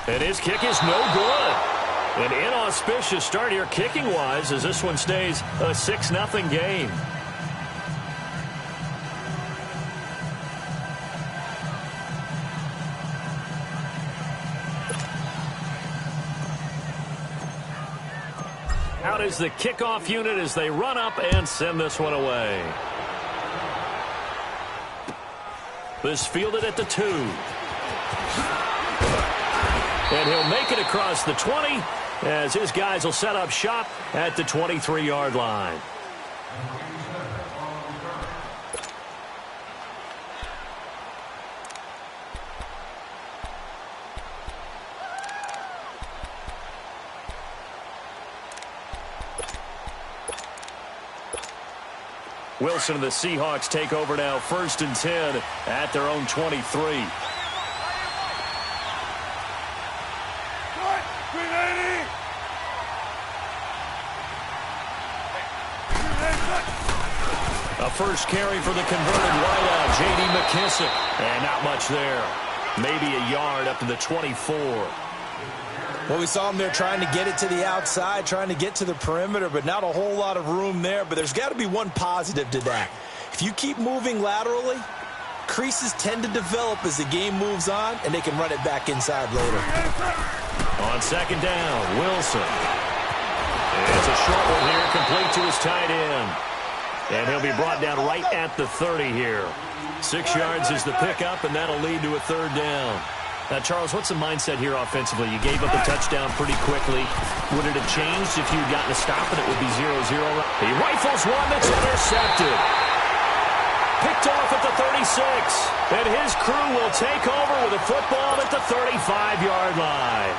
And his kick is no good. An inauspicious start here kicking-wise as this one stays a 6-0 game. Out is the kickoff unit as they run up and send this one away. This fielded at the 2. And he'll make it across the 20 as his guys will set up shop at the 23-yard line. Wilson and the Seahawks take over now, 1st and 10 at their own 23. A first carry for the converted wideout, J.D. McKissick. And not much there. Maybe a yard up to the 24. Well, we saw him there trying to get it to the outside, trying to get to the perimeter, but not a whole lot of room there. But there's got to be one positive to that. If you keep moving laterally, creases tend to develop as the game moves on, and they can run it back inside later. On 2nd down, Wilson. It's a short one here, complete to his tight end. And he'll be brought down right at the 30 here. 6 yards is the pickup, and that'll lead to a 3rd down. Now, Charles, what's the mindset here offensively? You gave up a touchdown pretty quickly. Would it have changed if you'd gotten a stop and it would be 0-0? He rifles one that's intercepted. Picked off at the 36. And his crew will take over with a football at the 35-yard line.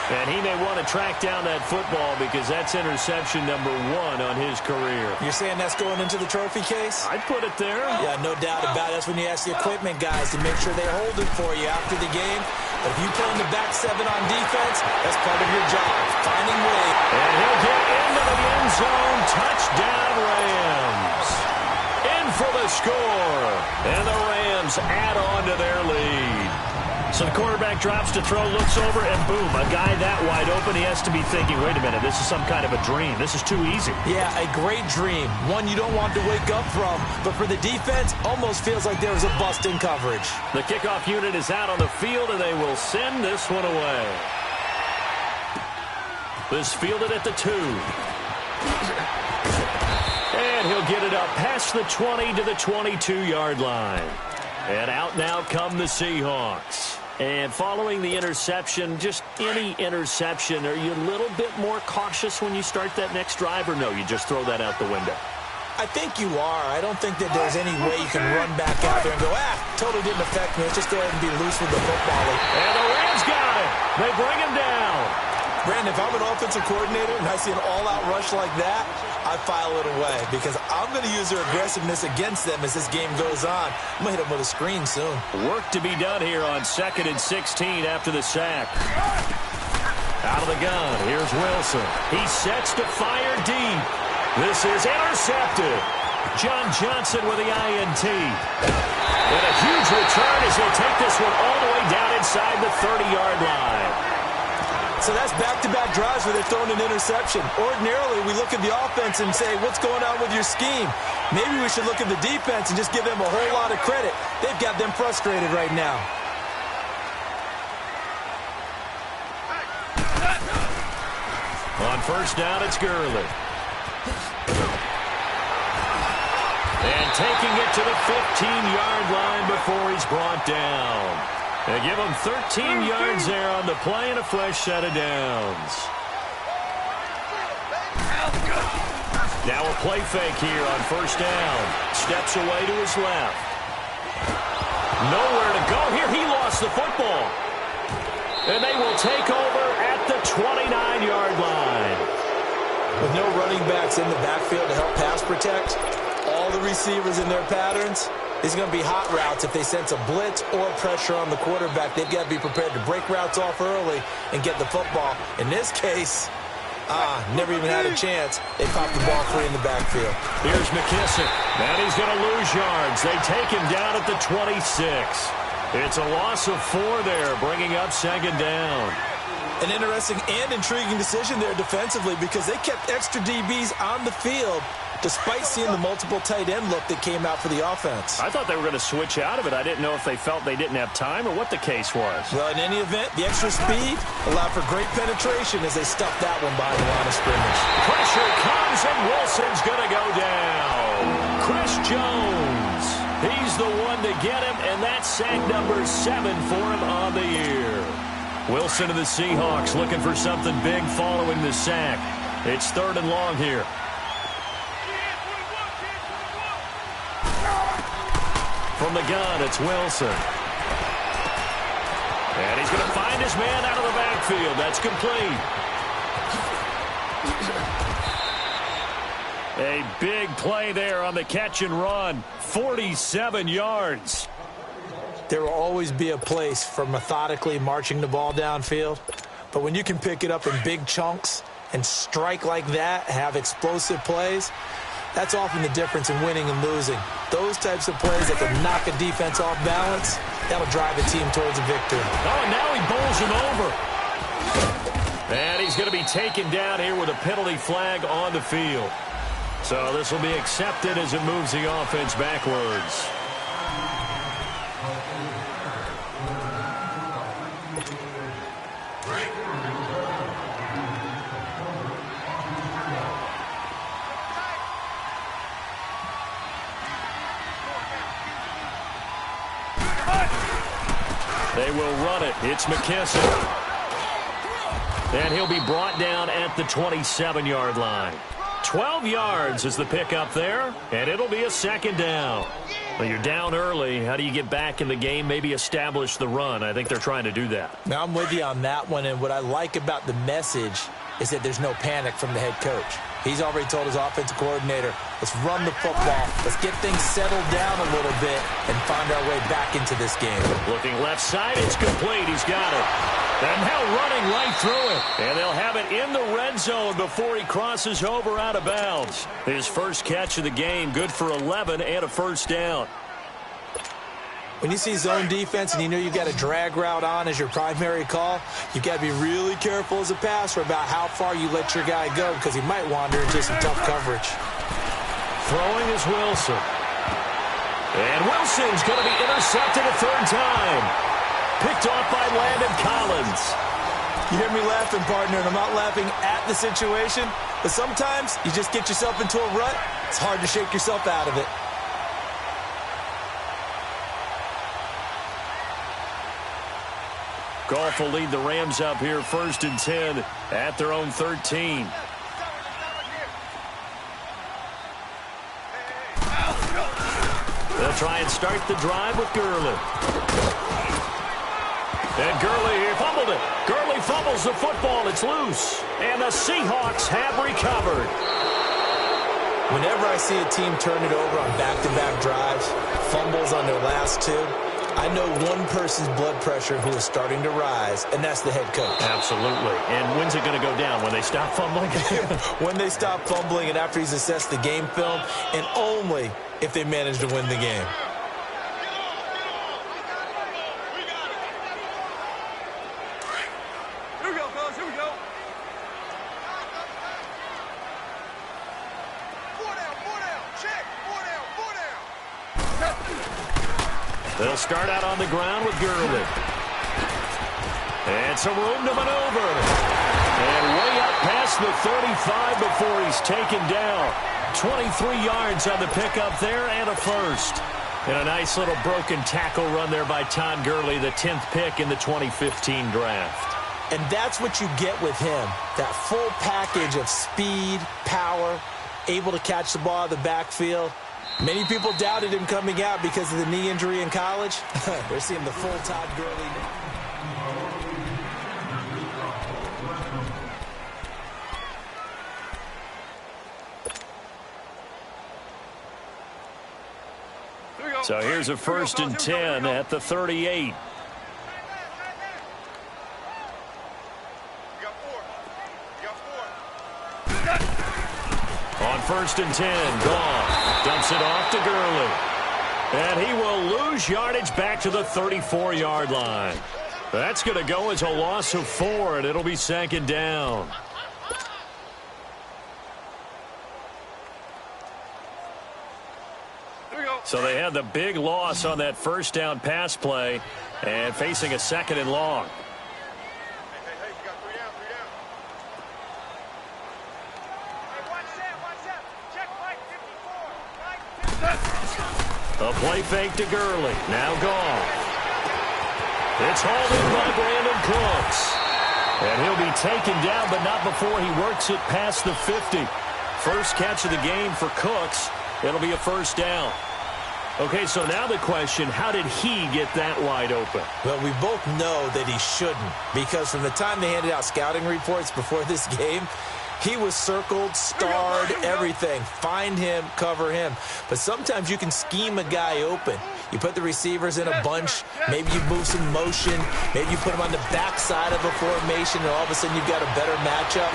And he may want to track down that football because that's interception number 1 on his career. You're saying that's going into the trophy case? I'd put it there. Yeah, no doubt about it. That's when you ask the equipment guys to make sure they hold it for you after the game. But if you play in the back 7 on defense, that's part of your job, finding ways. And he'll get into the end zone. Touchdown, Rams. In for the score. And the Rams add on to their lead. So the quarterback drops to throw, looks over, and boom, a guy that wide open, he has to be thinking, wait a minute, this is some kind of a dream. This is too easy. Yeah, a great dream. One you don't want to wake up from. But for the defense, almost feels like there was a bust in coverage. The kickoff unit is out on the field, and they will send this one away. This fielded at the 2. And he'll get it up past the 20 to the 22-yard line. And out now come the Seahawks. And following the interception, just any interception, are you a little bit more cautious when you start that next drive, or no, you just throw that out the window? I think you are. I don't think that there's any way you can run back out there and go, totally didn't affect me. Let's just go ahead and be loose with the football. And the Rams got it. They bring him down. Brandon, if I'm an offensive coordinator and I see an all-out rush like that, I file it away because I'm going to use their aggressiveness against them as this game goes on. I'm going to hit them with a screen soon. Work to be done here on 2nd and 16 after the sack. Out of the gun, here's Wilson. He sets to fire deep. This is intercepted. John Johnson with the INT. And a huge return as he'll take this one all the way down inside the 30-yard line. So that's back-to-back drives where they're throwing an interception. Ordinarily, we look at the offense and say, what's going on with your scheme? Maybe we should look at the defense and just give them a whole lot of credit. They've got them frustrated right now. On 1st down, it's Gurley. And taking it to the 15-yard line before he's brought down. They give him 13 yards there on the play and a fresh set of downs. Now a play fake here on 1st down. Steps away to his left. Nowhere to go here. He lost the football. And they will take over at the 29-yard line. With no running backs in the backfield to help pass protect, all the receivers in their patterns, it's going to be hot routes if they sense a blitz or pressure on the quarterback. They've got to be prepared to break routes off early and get the football. In this case, never even had a chance. They popped the ball free in the backfield. Here's McKissick. And he's going to lose yards. They take him down at the 26. It's a loss of 4 there, bringing up second down. An interesting and intriguing decision there defensively because they kept extra DBs on the field despite seeing the multiple tight end look that came out for the offense. I thought they were going to switch out of it. I didn't know if they felt they didn't have time or what the case was. Well, in any event, the extra speed allowed for great penetration as they stuffed that one behind the line of scrimmage. Pressure comes, and Wilson's going to go down. Chris Jones, he's the one to get him, and that's sack number 7 for him on the year. Wilson and the Seahawks looking for something big following the sack. It's 3rd and long here. From the gun, it's Wilson. And he's going to find his man out of the backfield. That's complete. A big play there on the catch and run. 47 yards. There will always be a place for methodically marching the ball downfield. But when you can pick it up in big chunks and strike like that, have explosive plays, that's often the difference in winning and losing. Those types of plays that can knock a defense off balance, that'll drive a team towards a victory. Oh, and now he bowls him over. And he's going to be taken down here with a penalty flag on the field. So this will be accepted as it moves the offense backwards. They will run it. It's McKissick. And he'll be brought down at the 27-yard line. 12 yards is the pickup there, and it'll be a second down. Well, you're down early. How do you get back in the game, maybe establish the run? I think they're trying to do that. Now, I'm with you on that one, and what I like about the message is that there's no panic from the head coach. He's already told his offensive coordinator, let's run the football, let's get things settled down a little bit and find our way back into this game. Looking left side, it's complete. He's got it. And now running right through it. And they'll have it in the red zone before he crosses over out of bounds. His first catch of the game, good for 11 and a first down. When you see zone defense and you know you've got a drag route on as your primary call, you've got to be really careful as a passer about how far you let your guy go because he might wander into some tough coverage. Throwing is Wilson. And Wilson's going to be intercepted a 3rd time. Picked off by Landon Collins. You hear me laughing, partner, and I'm not laughing at the situation, but sometimes you just get yourself into a rut. It's hard to shake yourself out of it. Goff will lead the Rams up here 1st and 10 at their own 13. They'll try and start the drive with Gurley. And Gurley here fumbled it. Gurley fumbles the football. It's loose. And the Seahawks have recovered. Whenever I see a team turn it over on back-to-back drives, fumbles on their last 2, I know one person's blood pressure who is starting to rise, and that's the head coach. Absolutely. And when's it going to go down? When they stop fumbling? When they stop fumbling and after he's assessed the game film, and only if they manage to win the game. Here we go, fellas. Here we go. 4 down. Check. 4 down. They'll start out on the ground with Gurley. And some room to maneuver. And way up past the 35 before he's taken down. 23 yards on the pickup there and a first. And a nice little broken tackle run there by Todd Gurley, the 10th pick in the 2015 draft. And that's what you get with him. That full package of speed, power, able to catch the ball out of the backfield. Many people doubted him coming out because of the knee injury in college. They're seeing the full Todd Gurley. So here's a 1st and 10 at the 38. On 1st and 10, Goff dumps it off to Gurley. And he will lose yardage back to the 34-yard line. That's going to go as a loss of 4, and it'll be second down. So they had the big loss on that first down pass play and facing a second and long. Hey, you got 3 down, 3 down. Hey, watch that. Check Mike 54. A play fake to Gurley. Now Goff. It's hauled in by Brandon Cooks. And he'll be taken down, but not before he works it past the 50. First catch of the game for Cooks. It'll be a first down. Okay, so now the question, how did he get that wide open? Well, we both know that he shouldn't, because from the time they handed out scouting reports before this game, he was circled, starred, everything. Find him, cover him. But sometimes you can scheme a guy open. You put the receivers in a bunch. Maybe you move some motion. Maybe you put them on the backside of a formation, and all of a sudden you've got a better matchup.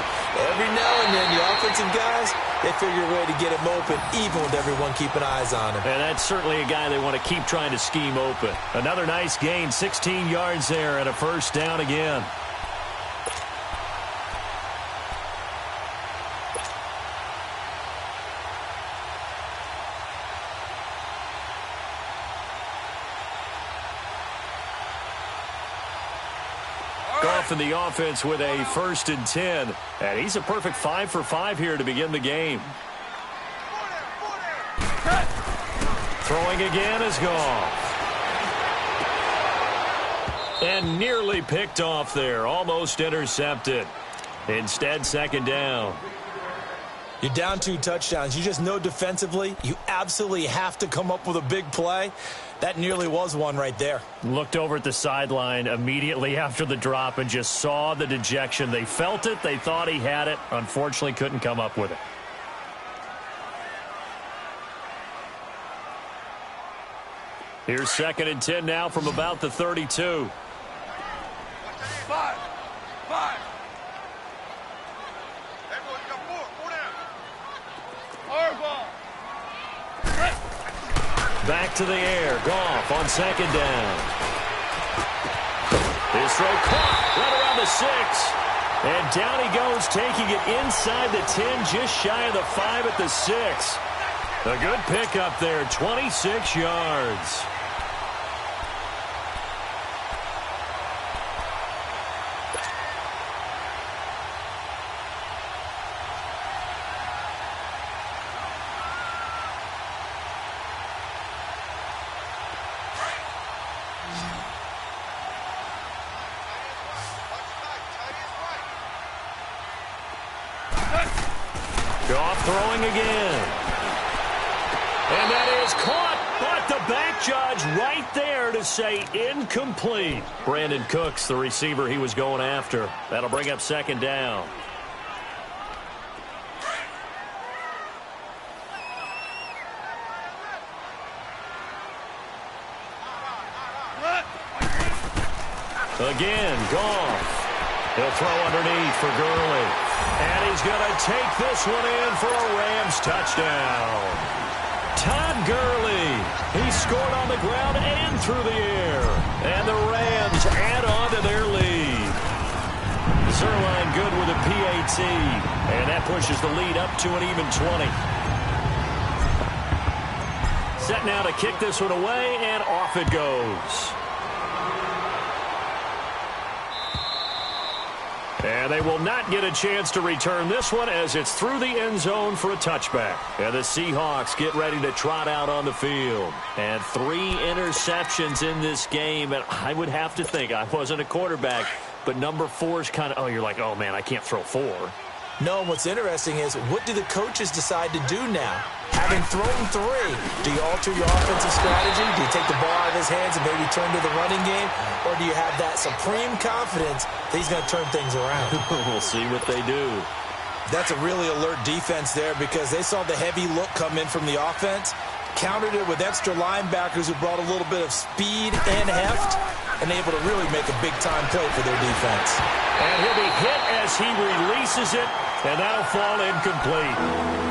Every now and then, the offensive guys, they figure a way to get him open, even with everyone keeping eyes on him. And that's certainly a guy they want to keep trying to scheme open. Another nice gain, 16 yards there, and a first down again. Goff in the offense with a 1st and 10. And he's a perfect 5 for 5 here to begin the game. 4 down. Throwing again is Goff. And nearly picked off there. Almost intercepted. Instead, second down. You're down 2 touchdowns. You just know defensively you absolutely have to come up with a big play. That nearly was one right there. Looked over at the sideline immediately after the drop and just saw the dejection. They felt it. They thought he had it. Unfortunately, couldn't come up with it. Here's 2nd and 10 now from about the 32. 5. Everyone, you got 4 down. Our ball. Back to the air. Goff on 2nd down. His throw caught right around the 6. And down he goes, taking it inside the 10, just shy of the 5 at the 6. A good pickup there, 26 yards. Goff throwing again. And that is caught, but the back judge right there to say incomplete. Brandon Cooks, the receiver he was going after. That'll bring up 2nd down. Again, Goff. He'll throw underneath for Gurley. And he's going to take this one in for a Rams touchdown. Todd Gurley. He scored on the ground and through the air. And the Rams add on to their lead. Zerline good with a PAT. And that pushes the lead up to an even 20. Set now to kick this one away, and off it goes. And they will not get a chance to return this one as it's through the end zone for a touchback. And the Seahawks get ready to trot out on the field. And 3 interceptions in this game. And I would have to think, I wasn't a quarterback, but number 4 is kind of, oh, you're like, oh, man, I can't throw 4. No, what's interesting is, what do the coaches decide to do now? Having thrown 3, do you alter your offensive strategy? Do you take the ball out of his hands and maybe turn to the running game? Or do you have that supreme confidence that he's going to turn things around? We'll see what they do. That's a really alert defense there, because they saw the heavy look come in from the offense, countered it with extra linebackers who brought a little bit of speed and heft, and able to really make a big-time play for their defense. And he'll be hit as he releases it, and that'll fall incomplete.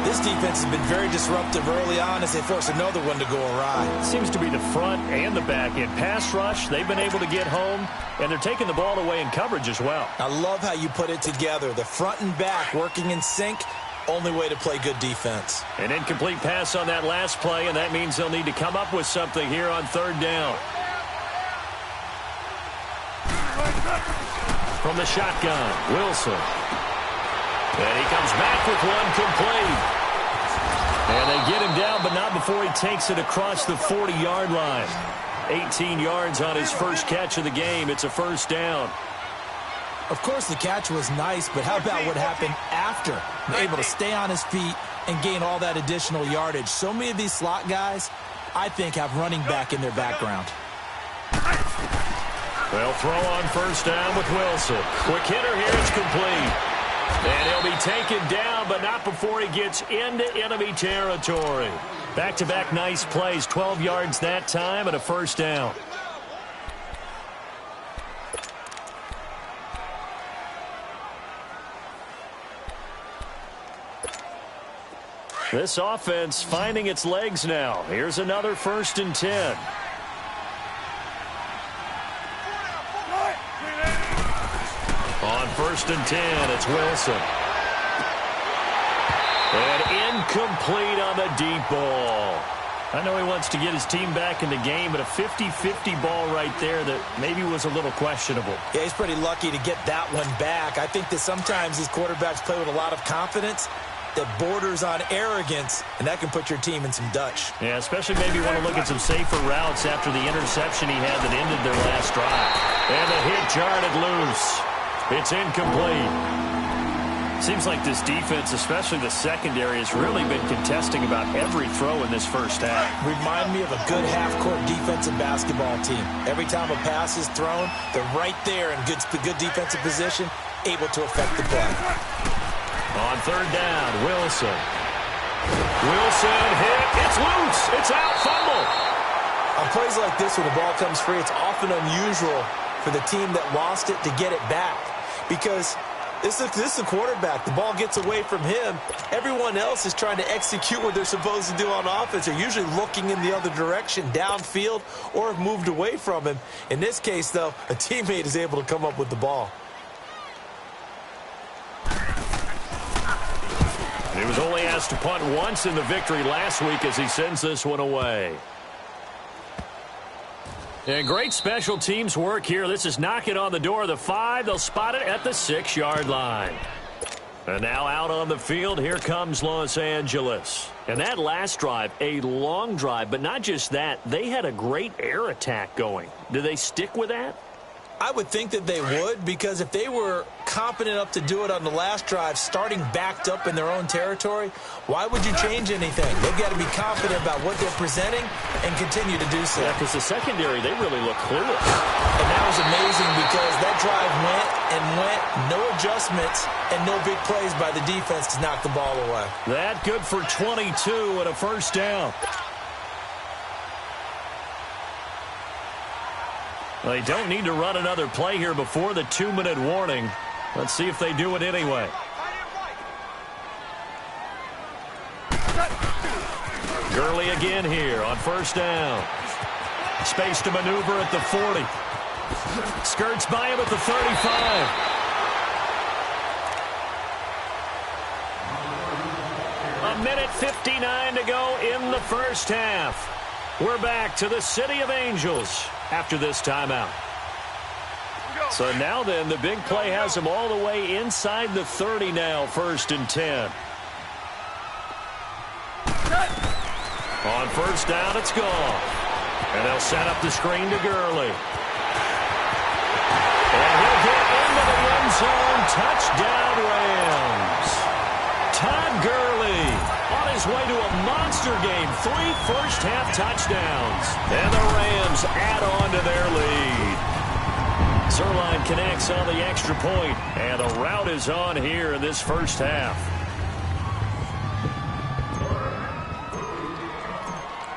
This defense has been very disruptive early on as they force another one to go awry. Seems to be the front and the back end. Pass rush, they've been able to get home, and they're taking the ball away in coverage as well. I love how you put it together. The front and back working in sync, only way to play good defense. An incomplete pass on that last play, and that means they'll need to come up with something here on third down. From the shotgun, Wilson. And he comes back with one complete. And they get him down, but not before he takes it across the 40-yard line. 18 yards on his first catch of the game. It's a first down. Of course, the catch was nice, but how about what happened after? Able to stay on his feet and gain all that additional yardage. So many of these slot guys, I think, have running back in their background. They'll throw on first down with Wilson. Quick hitter here, it's complete. And he'll be taken down, but not before he gets into enemy territory. Back-to-back nice plays, 12 yards that time and a first down. This offense finding its legs now. Here's another 1st and 10. On 1st and 10, it's Wilson. And incomplete on the deep ball. I know he wants to get his team back in the game, but a 50-50 ball right there that maybe was a little questionable. Yeah, he's pretty lucky to get that one back. I think that sometimes these quarterbacks play with a lot of confidence that borders on arrogance, and that can put your team in some Dutch. Yeah, especially maybe want to look at some safer routes after the interception he had that ended their last drive. And the hit jarred it loose. It's incomplete. Seems like this defense, especially the secondary, has really been contesting about every throw in this first half. Remind me of a good half-court defensive basketball team. Every time a pass is thrown, they're right there in good defensive position, able to affect the play. On third down, Wilson. Wilson hit. It's loose. It's out. Fumble. On plays like this, when the ball comes free, it's often unusual for the team that lost it to get it back. Because this is a quarterback. The ball gets away from him. Everyone else is trying to execute what they're supposed to do on offense. They're usually looking in the other direction, downfield, or have moved away from him. In this case, though, a teammate is able to come up with the ball. He was only asked to punt once in the victory last week as he sends this one away. And great special teams work here. This is knocking on the door of the 5. They'll spot it at the 6-yard line. And now out on the field, here comes Los Angeles. And that last drive, a long drive, but not just that. They had a great air attack going. Do they stick with that? I would think that they would, because if they were competent enough to do it on the last drive, starting backed up in their own territory, why would you change anything? They've got to be confident about what they're presenting and continue to do so. Yeah, because the secondary, they really look clueless. And that was amazing because that drive went, no adjustments, and no big plays by the defense to knock the ball away. That good for 22 and a first down. Well, they don't need to run another play here before the 2-minute warning. Let's see if they do it anyway. Gurley again here on first down. Space to maneuver at the 40. Skirts by him at the 35. A minute 59 to go in the first half. We're back to the City of Angels after this timeout. So now then, the big play has them all the way inside the 30 now, 1st and 10. On first down, it's gone. And they'll set up the screen to Gurley. And he'll get into the end zone. Touchdown, Rams. Todd Gurley on his way to a monster game. 3 first-half touchdowns. And the Rams add on to their lead. Zerline connects on the extra point, and the rout is on here in this first half.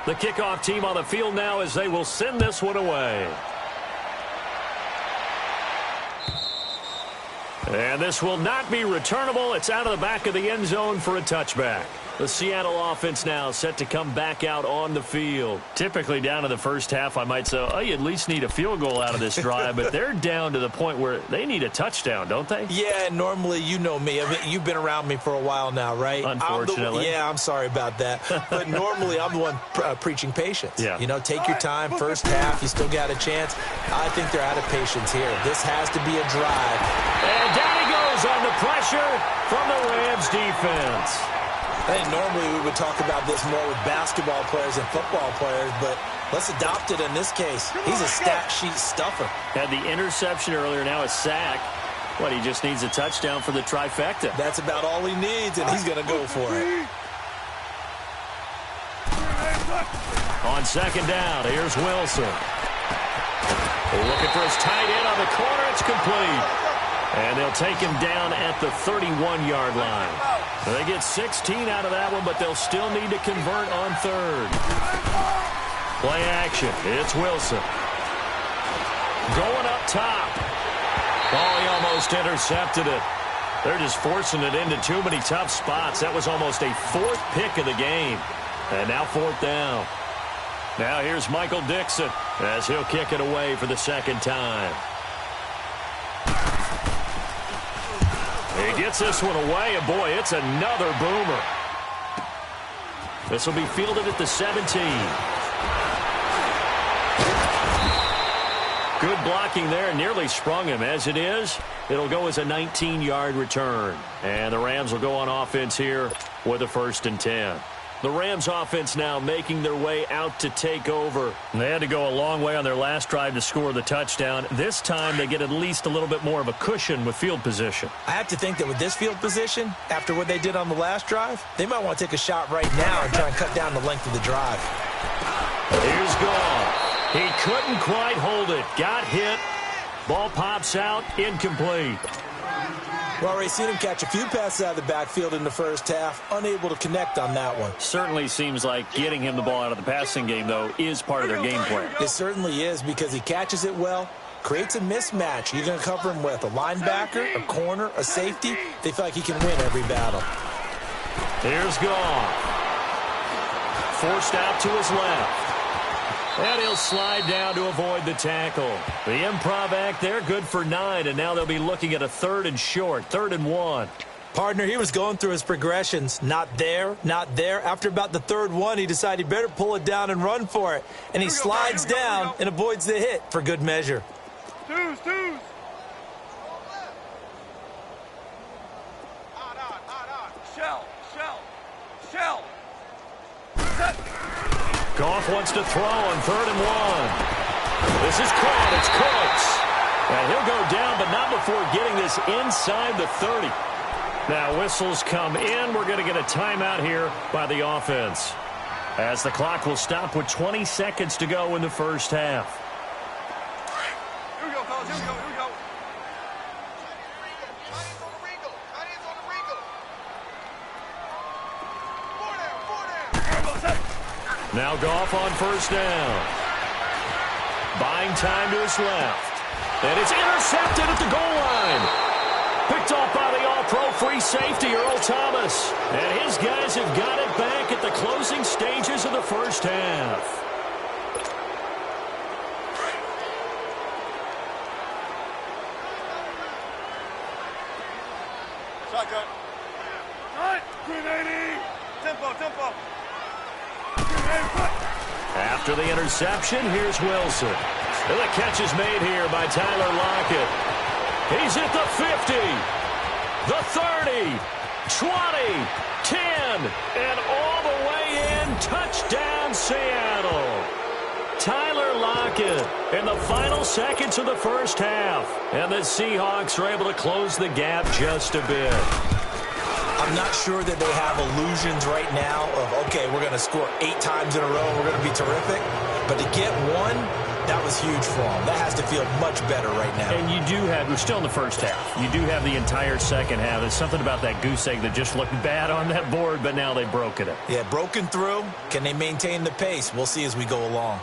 The kickoff team on the field now as they will send this one away. And this will not be returnable. It's out of the back of the end zone for a touchback. The Seattle offense now set to come back out on the field. Typically down to the first half, I might say, oh, you at least need a field goal out of this drive, but they're down to the point where they need a touchdown, don't they? Yeah, normally, you know me. I mean, you've been around me for a while now, right? Unfortunately. I'm sorry about that. But normally, I'm the one preaching patience. Yeah. You know, take your time. First half, you still got a chance. I think they're out of patience here. This has to be a drive. And down he goes on the pressure from the Rams defense. I think normally we would talk about this more with basketball players and football players, but let's adopt it in this case. He's a stat sheet stuffer. Had the interception earlier, now a sack. What, he just needs a touchdown for the trifecta. That's about all he needs, and he's going to go for it. On second down, here's Wilson. Looking for his tight end on the corner. It's complete. And they'll take him down at the 31-yard line. They get 16 out of that one, but they'll still need to convert on third. Play action. It's Wilson. Going up top. Oh, he almost intercepted it. They're just forcing it into too many tough spots. That was almost a fourth pick of the game. And now fourth down. Now here's Michael Dixon as he'll kick it away for the second time. He gets this one away, and boy, it's another boomer. This will be fielded at the 17. Good blocking there, nearly sprung him. As it is, it'll go as a 19-yard return. And the Rams will go on offense here with a 1st and 10. The Rams offense now making their way out to take over. They had to go a long way on their last drive to score the touchdown. This time they get at least a little bit more of a cushion with field position. I have to think that with this field position, after what they did on the last drive, they might want to take a shot right now and try and cut down the length of the drive. Here's Gall. He couldn't quite hold it. Got hit. Ball pops out. Incomplete. We've already seen him catch a few passes out of the backfield in the first half, unable to connect on that one. Certainly seems like getting him the ball out of the passing game, though, is part of their game plan. It certainly is because he catches it well, creates a mismatch. You're going to cover him with a linebacker, a corner, a safety. They feel like he can win every battle. Here's Goff. Forced out to his left. And he'll slide down to avoid the tackle. The improv act there, good for 9, and now they'll be looking at a 3rd and short, 3rd and 1. Partner, he was going through his progressions. Not there, not there. After about the 3rd one, he decided he better pull it down and run for it. And he slides down and avoids the hit for good measure. Twos. Shell. Set. Goff wants to throw on 3rd and 1. This is caught. It's Cooks. And he'll go down, but not before getting this inside the 30. Now whistles come in. We're going to get a timeout here by the offense, as the clock will stop with 20 seconds to go in the first half. Here we go, fellas. Here we go. Now Goff on 1st down. Buying time to his left. And it's intercepted at the goal line. Picked off by the all-pro free safety, Earl Thomas. And his guys have got it back at the closing stages of the first half. Shotgun. Grenade. Tempo. After the interception, here's Wilson. And the catch is made here by Tyler Lockett. He's at the 50, the 30, 20, 10, and all the way in. Touchdown, Seattle. Tyler Lockett in the final seconds of the first half. And the Seahawks are able to close the gap just a bit. I'm not sure that they have illusions right now of, okay, we're going to score 8 times in a row and we're going to be terrific. But to get one, that was huge for them. That has to feel much better right now. And you do have, we're still in the first half. You do have the entire second half. There's something about that goose egg that just looked bad on that board, but now they've broken it. Yeah, broken through. Can they maintain the pace? We'll see as we go along.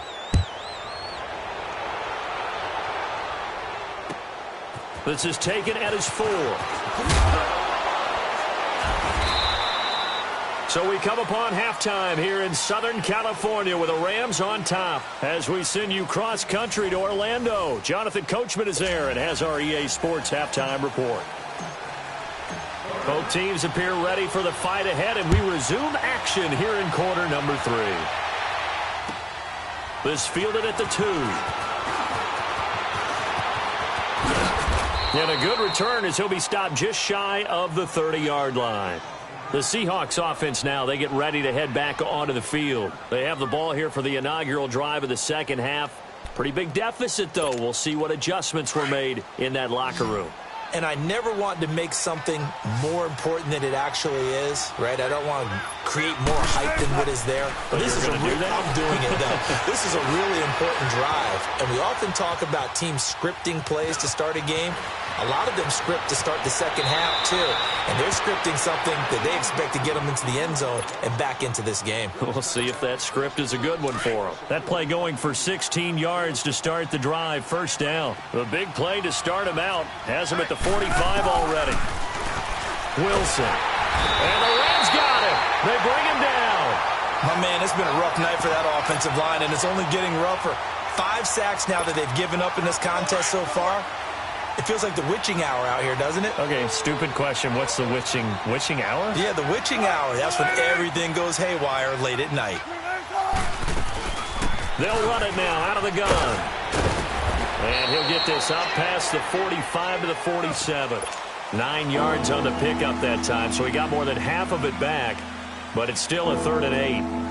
This is taken at his 4. So we come upon halftime here in Southern California with the Rams on top as we send you cross-country to Orlando. Jonathan Coachman is there and has our EA Sports halftime report. Both teams appear ready for the fight ahead, and we resume action here in quarter number 3. This fielded at the 2. And a good return as he'll be stopped just shy of the 30-yard line. The Seahawks offense now, they get ready to head back onto the field. They have the ball here for the inaugural drive of the second half. Pretty big deficit, though. We'll see what adjustments were made in that locker room. And I never want to make something more important than it actually is, right? I don't want to create more hype than what is there. But this is I'm doing it, though. This is a really important drive. And we often talk about teams scripting plays to start a game. A lot of them script to start the second half, too. And they're scripting something that they expect to get them into the end zone and back into this game. We'll see if that script is a good one for them. That play going for 16 yards to start the drive, first down. The big play to start him out has him at the 45 already. Wilson. And the Rams got him. They bring him down. My man, it's been a rough night for that offensive line, and it's only getting rougher. 5 sacks now that they've given up in this contest so far. It feels like the witching hour out here, doesn't it? Okay, stupid question. What's the witching hour? Yeah, the witching hour. That's when everything goes haywire late at night. They'll run it now out of the gun. And he'll get this out past the 45 to the 47. 9 yards on the pickup that time, so he got more than half of it back. But it's still a 3rd and 8.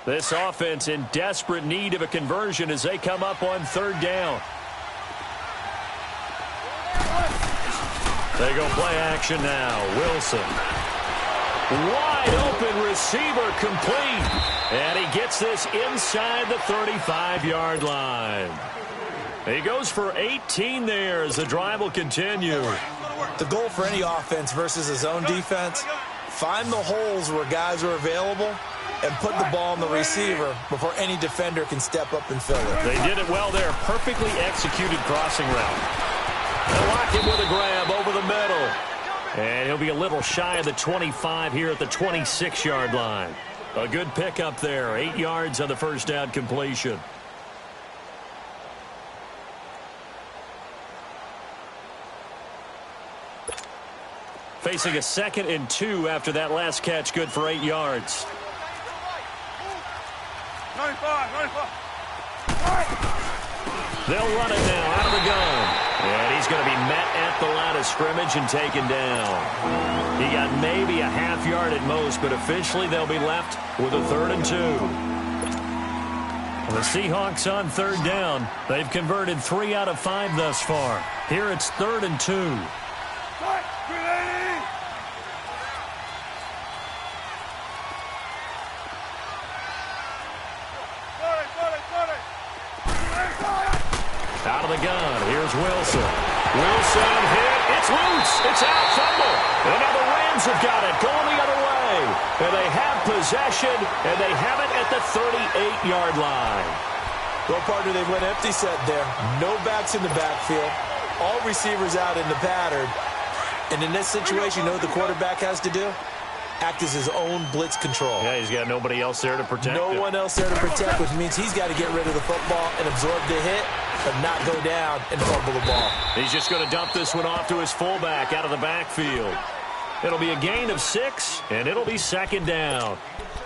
This offense in desperate need of a conversion as they come up on 3rd down. They go play action now. Wilson. Wide open receiver complete. And he gets this inside the 35-yard line. He goes for 18 there as the drive will continue. The goal for any offense versus a zone defense, find the holes where guys are available and put the ball on the receiver before any defender can step up and fill it. They did it well there. Perfectly executed crossing route. They'll lock him with a grab over the middle. And he'll be a little shy of the 25 here at the 26-yard line. A good pickup there. 8 yards on the first down completion. Facing a 2nd and 2 after that last catch, good for 8 yards. 95. They'll run it now out of the gun. And he's going to be met at the line of scrimmage and taken down. He got maybe a half yard at most, but officially they'll be left with a 3rd and 2. The Seahawks on 3rd down. They've converted 3 out of 5 thus far. Here it's 3rd and 2. Out of the gun, here's Wilson. Wilson hit, it's loose, it's out, fumble. And now the Rams have got it, going the other way. And they have possession, and they have it at the 38-yard line. Well, partner, they've went empty set there. No backs in the backfield. All receivers out in the pattern. And in this situation, you know what the quarterback has to do? Act as his own blitz control. Yeah, he's got nobody else there to protect him. No one else there to protect, which means he's got to get rid of the football and absorb the hit, but not go down and fumble the ball. He's just going to dump this one off to his fullback out of the backfield. It'll be a gain of 6, and it'll be 2nd down.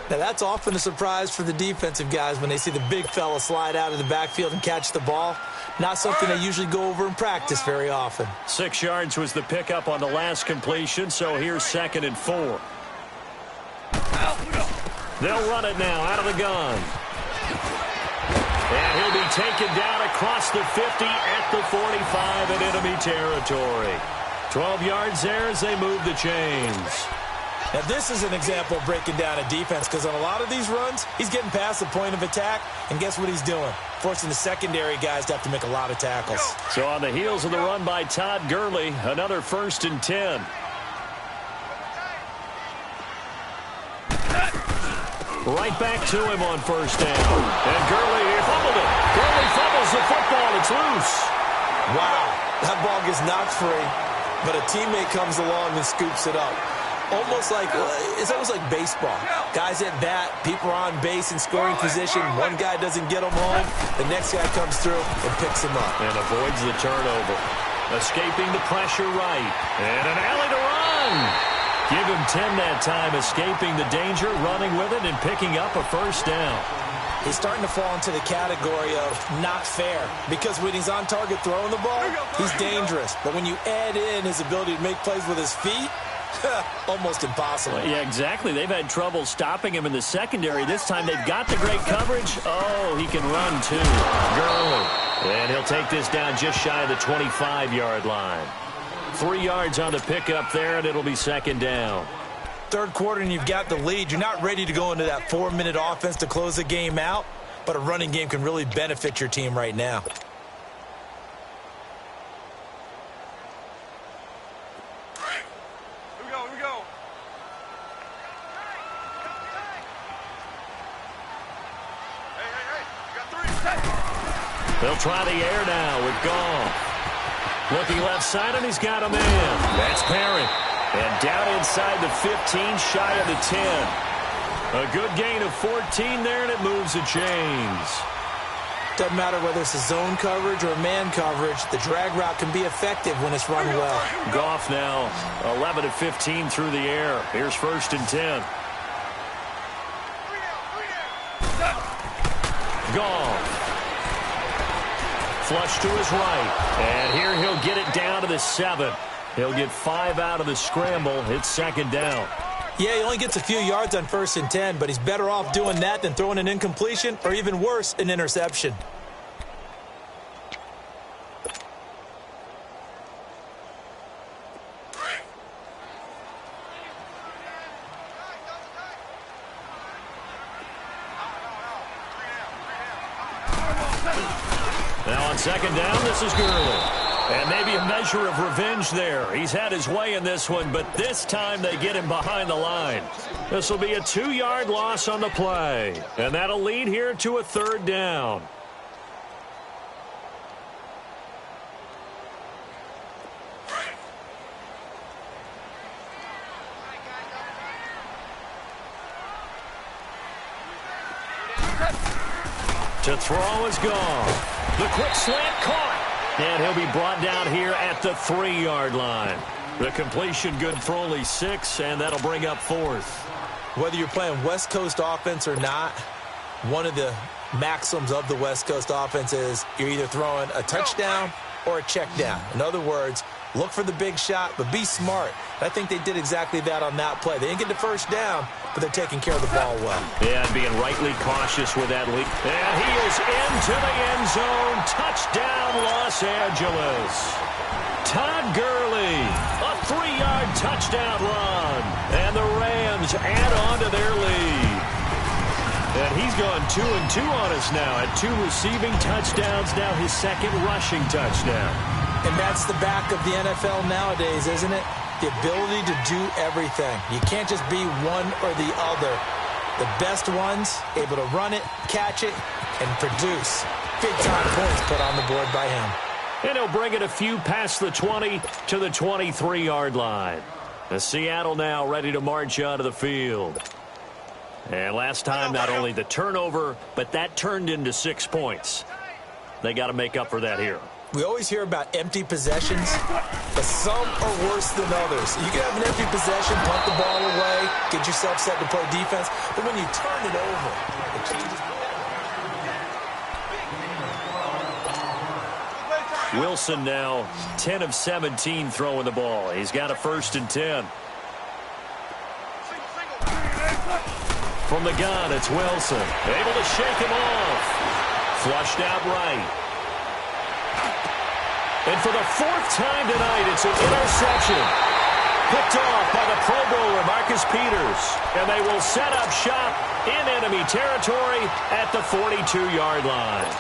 Now, that's often a surprise for the defensive guys when they see the big fella slide out of the backfield and catch the ball. Not something they usually go over in practice very often. 6 yards was the pickup on the last completion, so here's 2nd and 4. They'll run it now out of the gun. And he'll be taken down across the 50 at the 45 in enemy territory. 12 yards there as they move the chains. Now, this is an example of breaking down a defense because on a lot of these runs, he's getting past the point of attack, and guess what he's doing? Forcing the secondary guys to have to make a lot of tackles. So on the heels of the run by Todd Gurley, another 1st and 10. Right back to him on 1st down. And Gurley fumbled it. Gurley fumbles the ball gets knocked free, but a teammate comes along and scoops it up. It's almost like baseball. Guys at bat, people are on base in scoring position. One guy doesn't get them home. The next guy comes through and picks him up. And avoids the turnover. Escaping the pressure right. And an alley to run. Give him 10 that time, escaping the danger, running with it, and picking up a first down. He's starting to fall into the category of not fair, because when he's on target throwing the ball, he's dangerous. But when you add in his ability to make plays with his feet, almost impossible. Yeah, exactly. They've had trouble stopping him in the secondary. This time they've got the great coverage. Oh, he can run too. Gurley. And he'll take this down just shy of the 25-yard line. 3 yards on the pickup there, and it'll be second down. Third quarter and you've got the lead. You're not ready to go into that 4-minute offense to close the game out, but a running game can really benefit your team right now. Here we go. Hey, you got 3. They'll try the air now with Goff. Looking left side, and he's got a man. That's Parrott. And down inside the 15, shy of the 10. A good gain of 14 there, and it moves the chains. Doesn't matter whether it's a zone coverage or man coverage, the drag route can be effective when it's run well. Goff now 11 of 15 through the air. Here's 1st and 10. Goff. Flush to his right. And here he'll get it down to the 7. He'll get 5 out of the scramble. It's second down. Yeah, he only gets a few yards on 1st and 10, but he's better off doing that than throwing an incompletion or even worse, an interception. Now on second down, this is Gurley. And maybe a measure of revenge there. He's had his way in this one, but this time they get him behind the line. This will be a 2-yard loss on the play. And that'll lead here to a 3rd down. To throw is gone. The quick slant caught. And he'll be brought down here at the 3-yard line. The completion good for only 6, and that'll bring up 4th. Whether you're playing West Coast offense or not, one of the maxims of the West Coast offense is you're either throwing a touchdown or a check down. In other words, look for the big shot, but be smart. I think they did exactly that on that play. They didn't get the first down, but they're taking care of the ball well. Yeah, being rightly cautious with that lead. And he is into the end zone. Touchdown, Los Angeles. Todd Gurley, a 3-yard touchdown run. And the Rams add on to their lead. And he's gone 2-2 on us now at 2 receiving touchdowns, now his 2nd rushing touchdown. And that's the back of the NFL nowadays, isn't it? The ability to do everything. You can't just be one or the other. The best ones, able to run it, catch it, and produce. Big-time points put on the board by him. And he'll bring it a few past the 20 to the 23-yard line. The Seattle now ready to march onto the field. And last time, not only the turnover, but that turned into 6 points. They got to make up for that here. We always hear about empty possessions, but some are worse than others. You can have an empty possession, punt the ball away, get yourself set to play defense, but when you turn it over, it changes. Wilson now 10 of 17 throwing the ball. He's got a 1st and 10. From the gun, it's Wilson. Able to shake him off. Flushed out right. And for the 4th time tonight, it's an interception. Picked off by the Pro Bowler, Marcus Peters. And they will set up shop in enemy territory at the 42-yard line.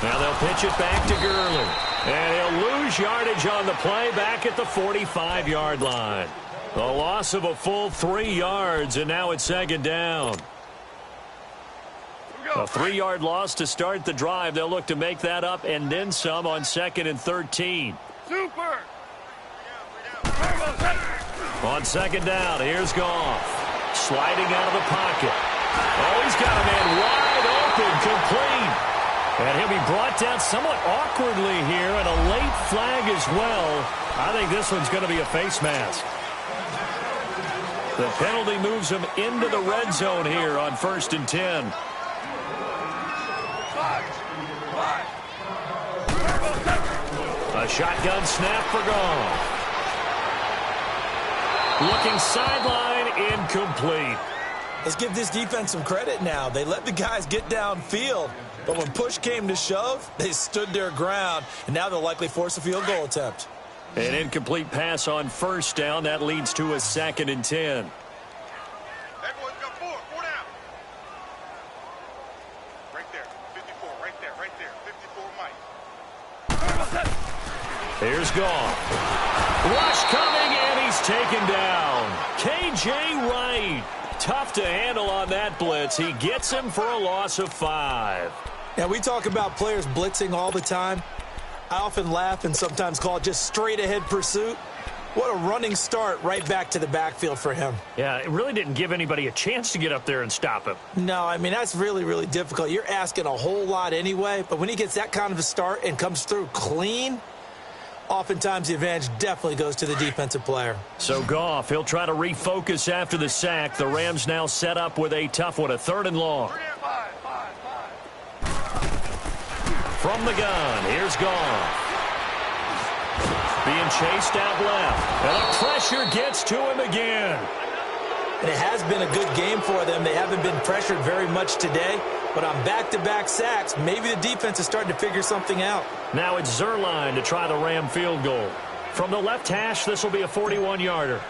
Now they'll pitch it back to Gurley. And he'll lose yardage on the play back at the 45-yard line. A loss of a full 3 yards, and now it's second down. A 3-yard loss to start the drive. They'll look to make that up and then some on 2nd and 13. Super. On 2nd down, here's Goff. Sliding out of the pocket. Oh, he's got a man wide open, complete. And he'll be brought down somewhat awkwardly here, and a late flag as well. I think this one's going to be a face mask. The penalty moves him into the red zone here on 1st and 10. A shotgun snap for Goff. Looking sideline, incomplete. Let's give this defense some credit now. They let the guys get downfield, but when push came to shove, they stood their ground, and now they'll likely force a field goal attempt. An incomplete pass on 1st down. That leads to a 2nd and 10. Everyone's got 4 down. Right there, 54, right there, 54, Mike. Here's Goff. Rush coming, and he's taken down. K.J. Wright. Tough to handle on that blitz. He gets him for a loss of 5. Now, we talk about players blitzing all the time. I often laugh and sometimes call it just straight-ahead pursuit. What a running start right back to the backfield for him. Yeah, it really didn't give anybody a chance to get up there and stop him. No, I mean, that's really, really difficult. You're asking a whole lot anyway, but when he gets that kind of a start and comes through clean, oftentimes the advantage definitely goes to the defensive player. So Goff, he'll try to refocus after the sack. The Rams now set up with a tough one, a 3rd and long. 3 and 5. From the gun, here's Goff. Being chased out left. And the pressure gets to him again. And it has been a good game for them. They haven't been pressured very much today. But on back-to-back sacks, maybe the defense is starting to figure something out. Now it's Zerline to try the Ram field goal. From the left hash, this will be a 41-yarder.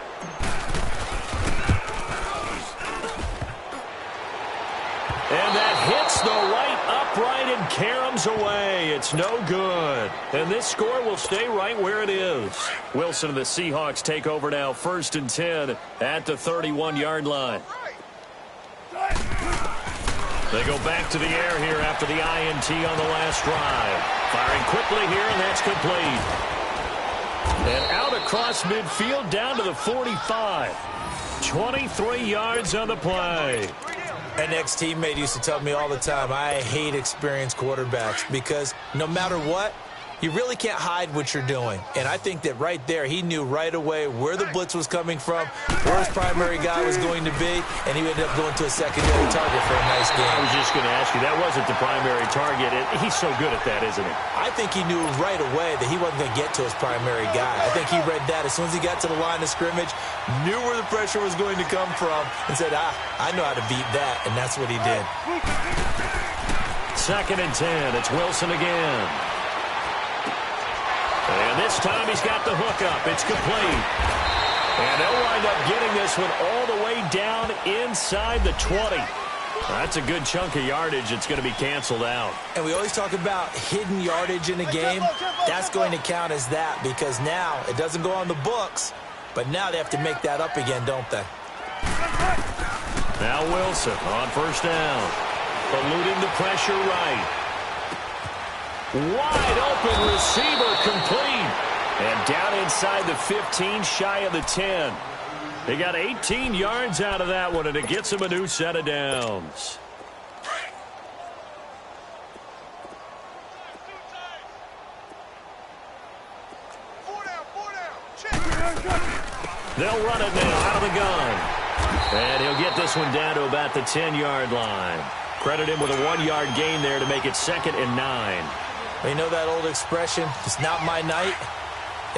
And that hits the right upright and caroms away. It's no good. And this score will stay right where it is. Wilson and the Seahawks take over now, 1st and 10 at the 31-yard line. They go back to the air here after the INT on the last drive. Firing quickly here, and that's complete. And out across midfield down to the 45. 23 yards on the play. An ex-teammate used to tell me all the time, I hate experienced quarterbacks because no matter what, you really can't hide what you're doing. And I think that right there, he knew right away where the blitz was coming from, where his primary guy was going to be, and he ended up going to a secondary target for a nice game. I was just going to ask you, that wasn't the primary target. He's so good at that, isn't he? I think he knew right away that he wasn't going to get to his primary guy. I think he read that as soon as he got to the line of scrimmage, knew where the pressure was going to come from, and said, I know how to beat that, and that's what he did. 2nd and 10. It's Wilson again. And this time he's got the hook up. It's complete. And they'll wind up getting this one all the way down inside the 20. That's a good chunk of yardage. It's going to be canceled out. And we always talk about hidden yardage in a game. That's going to count as that because now it doesn't go on the books, but now they have to make that up again, don't they? Now Wilson on 1st down. Eluding the pressure right. Wide open receiver complete. And down inside the 15, shy of the 10. They got 18 yards out of that one, and it gets them a new set of downs. They'll run it now out of the gun. And he'll get this one down to about the 10-yard line. Credit him with a 1-yard gain there to make it 2nd and 9. You know that old expression, it's not my night?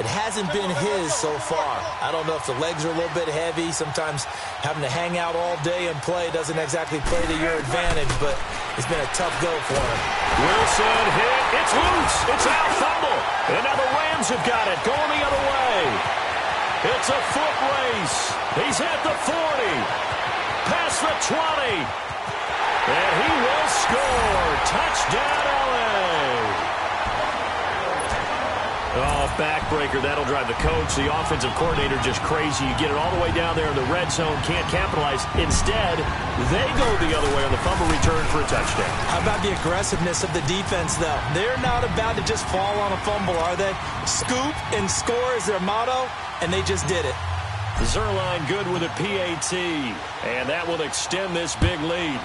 It hasn't been his so far. I don't know if the legs are a little bit heavy. Sometimes having to hang out all day and play doesn't exactly play to your advantage, but it's been a tough go for him. Wilson hit. It's loose. It's out. Fumble. And now the Rams have got it. Going the other way. It's a foot race. He's at the 40. Past the 20. And he will score. Touchdown, LA. Oh, backbreaker. That'll drive the coach, the offensive coordinator, just crazy. You get it all the way down there in the red zone, can't capitalize. Instead, they go the other way on the fumble return for a touchdown. How about the aggressiveness of the defense, though? They're not about to just fall on a fumble, are they? Scoop and score is their motto, and they just did it. Zerline good with a PAT, and that will extend this big lead.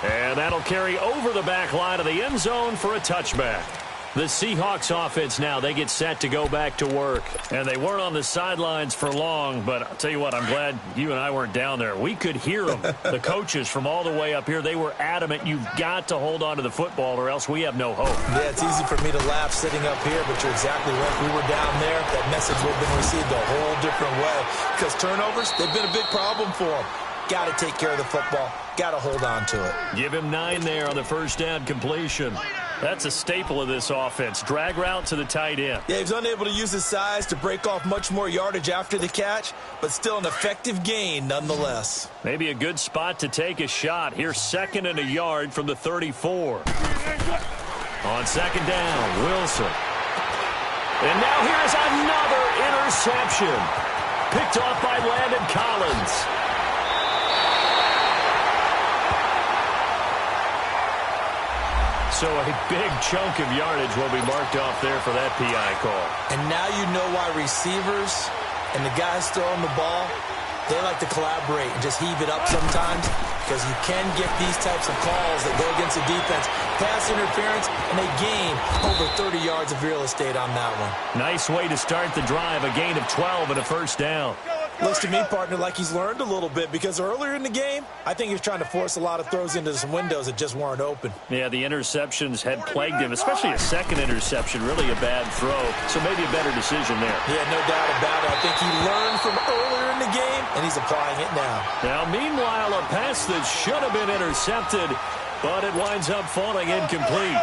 And that'll carry over the back line of the end zone for a touchback. The Seahawks offense now, they get set to go back to work. And they weren't on the sidelines for long, but I'll tell you what, I'm glad you and I weren't down there. We could hear them. The coaches from all the way up here, they were adamant, you've got to hold on to the football or else we have no hope. Yeah, it's easy for me to laugh sitting up here, but you're exactly right. We were down there. That message would have been received a whole different way. Because turnovers, they've been a big problem for them. Got to take care of the football. Got to hold on to it. Give him 9 there on the first down completion. That's a staple of this offense. Drag route to the tight end. Yeah, he's unable to use his size to break off much more yardage after the catch, but still an effective gain nonetheless. Maybe a good spot to take a shot. Here's 2nd and a yard from the 34. On 2nd down, Wilson. And now here's another interception. Picked off by Landon Collins. So a big chunk of yardage will be marked off there for that PI call. And now you know why receivers and the guys throwing the ball, they like to collaborate and just heave it up sometimes, because you can get these types of calls that go against the defense. Pass interference, and they gain over 30 yards of real estate on that one. Nice way to start the drive, a gain of 12 and a first down. Looks to me, partner, like he's learned a little bit, because earlier in the game, I think he was trying to force a lot of throws into some windows that just weren't open. Yeah, the interceptions had plagued him, especially a second interception, really a bad throw. So maybe a better decision there. Yeah, no doubt about it. I think he learned from earlier in the game, and he's applying it now. Now, meanwhile, a pass that should have been intercepted, but it winds up falling incomplete.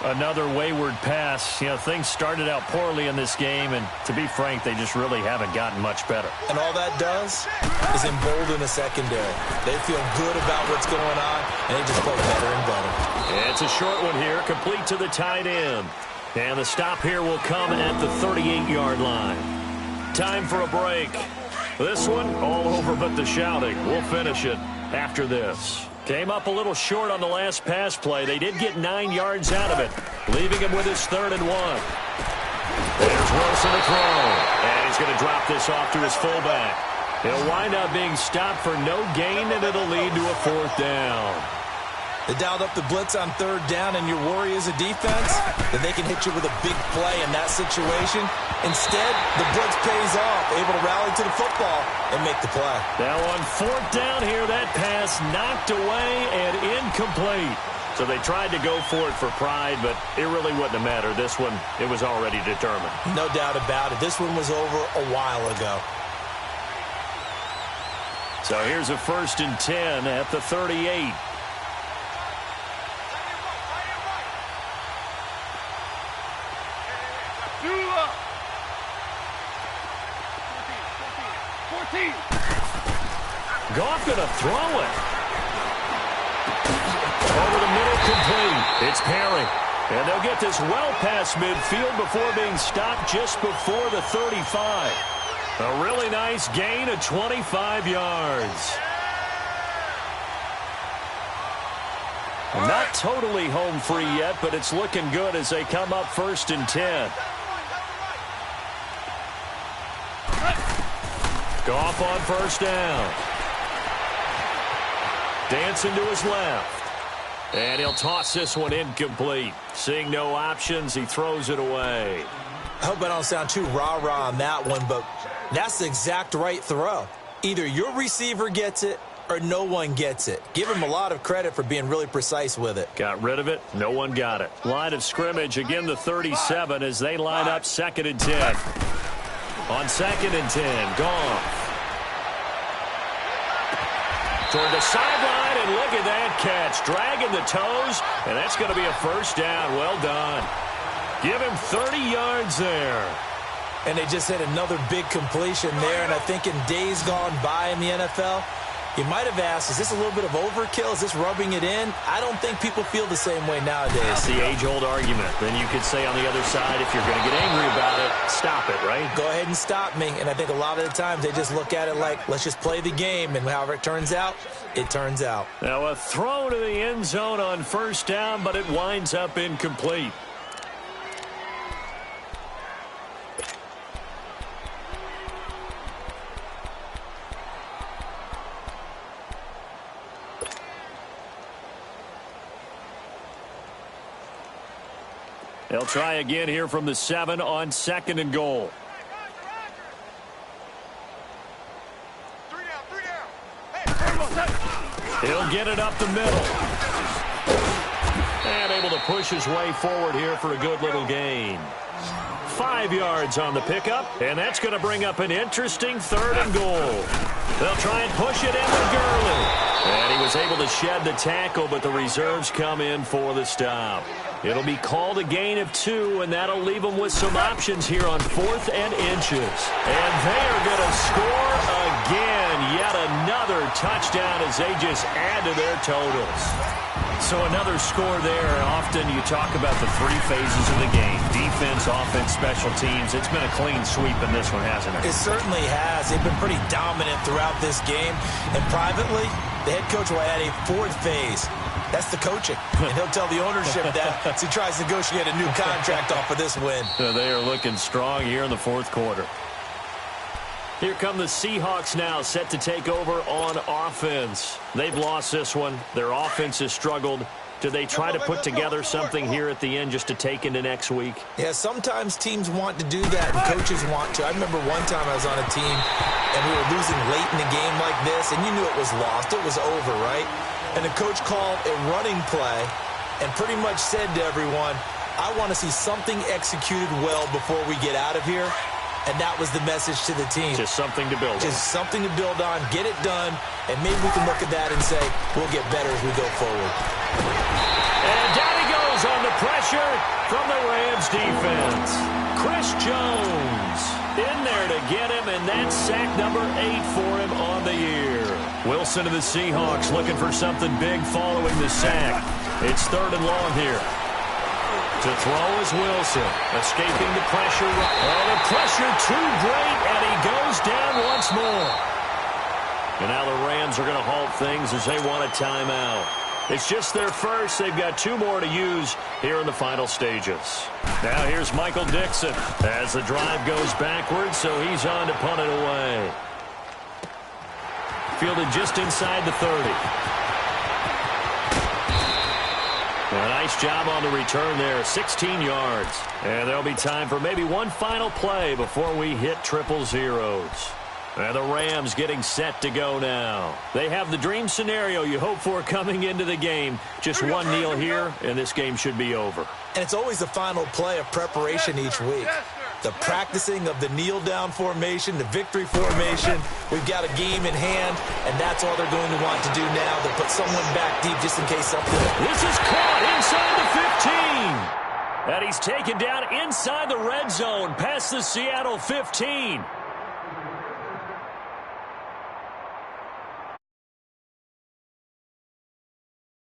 Another wayward pass. You know, things started out poorly in this game, and to be frank, they just really haven't gotten much better. And all that does is embolden the secondary. They feel good about what's going on, and they just play better and better. It's a short one here, complete to the tight end. And the stop here will come at the 38-yard line. Time for a break. This one, all over but the shouting. We'll finish it after this. Came up a little short on the last pass play. They did get 9 yards out of it, leaving him with his 3rd and 1. There's Wilson to throw, and he's going to drop this off to his fullback. He'll wind up being stopped for no gain, and it'll lead to a 4th down. They dialed up the blitz on 3rd down, and your worry as a defense that they can hit you with a big play in that situation. Instead, the blitz pays off, able to rally to the football and make the play. Now on 4th down here, that pass knocked away and incomplete. So they tried to go for it for pride, but it really wouldn't have mattered. This one, it was already determined. No doubt about it. This one was over a while ago. So here's a 1st and 10 at the 38. Goff going to throw it. Over the middle, complete. It's Perry. And they'll get this well past midfield before being stopped just before the 35. A really nice gain of 25 yards. Not totally home free yet, but it's looking good as they come up 1st and 10. Goff on 1st down. Dancing to his left. And he'll toss this one incomplete. Seeing no options, he throws it away. I hope I don't sound too rah-rah on that one, but that's the exact right throw. Either your receiver gets it or no one gets it. Give him a lot of credit for being really precise with it. Got rid of it. No one got it. Line of scrimmage, again the 37 as they line up 2nd and 10. On 2nd and 10, Goff. Toward the sideline, and look at that catch. Dragging the toes, and that's going to be a 1st down. Well done. Give him 30 yards there. And they just had another big completion there, and I think in days gone by in the NFL, You might have asked, is this a little bit of overkill? Is this rubbing it in? I don't think people feel the same way nowadays. That's the age-old argument. Then you could say on the other side, if you're going to get angry about it, stop it, right? Go ahead and stop me. And I think a lot of the times they just look at it like, let's just play the game. And however it turns out, it turns out. Now a throw to the end zone on first down, but it winds up incomplete. They'll try again here from the 7 on 2nd and goal. He'll get it up the middle. And able to push his way forward here for a good little gain. 5 yards on the pickup, and that's going to bring up an interesting 3rd and goal. They'll try and push it in with Gurley. And he was able to shed the tackle, but the reserves come in for the stop. It'll be called a gain of 2, and that'll leave them with some options here on 4th and inches. And they are going to score again. Yet another touchdown as they just add to their totals. So another score there. Often you talk about the 3 phases of the game. Defense, offense, special teams. It's been a clean sweep in this one, hasn't it? It certainly has. They've been pretty dominant throughout this game. And privately, the head coach will add a 4th phase. That's the coaching. And he'll tell the ownership that as he tries to negotiate a new contract off of this win. They are looking strong here in the 4th quarter. Here come the Seahawks now, set to take over on offense. They've lost this one. Their offense has struggled. Do they try to put together something here at the end just to take into next week? Yeah, sometimes teams want to do that and coaches want to. I remember one time I was on a team and we were losing late in a game like this, and you knew it was lost. It was over, right? And the coach called a running play and pretty much said to everyone, I want to see something executed well before we get out of here. And that was the message to the team. Just something to build on. Just something to build on, get it done, and maybe we can look at that and say, we'll get better as we go forward. And down he goes on the pressure from the Rams defense. Chris Jones in there to get him, and that's sack number 8 for him on the year. Wilson of the Seahawks looking for something big following the sack. It's 3rd and long here. To throw is Wilson, escaping the pressure. Oh, the pressure too great, and he goes down once more. And now the Rams are going to halt things as they want a timeout. It's just their first. They've got 2 more to use here in the final stages. Now here's Michael Dixon as the drive goes backwards, so he's on to punt it away. Fielded just inside the 30. A nice job on the return there, 16 yards. And there'll be time for maybe one final play before we hit 000. And the Rams getting set to go now. They have the dream scenario you hope for coming into the game. Just one kneel here, and this game should be over. And it's always the final play of preparation each week. The practicing of the kneel-down formation, the victory formation. We've got a game in hand, and that's all they're going to want to do now. They'll put someone back deep just in case something. This is caught inside the 15. And he's taken down inside the red zone past the Seattle 15.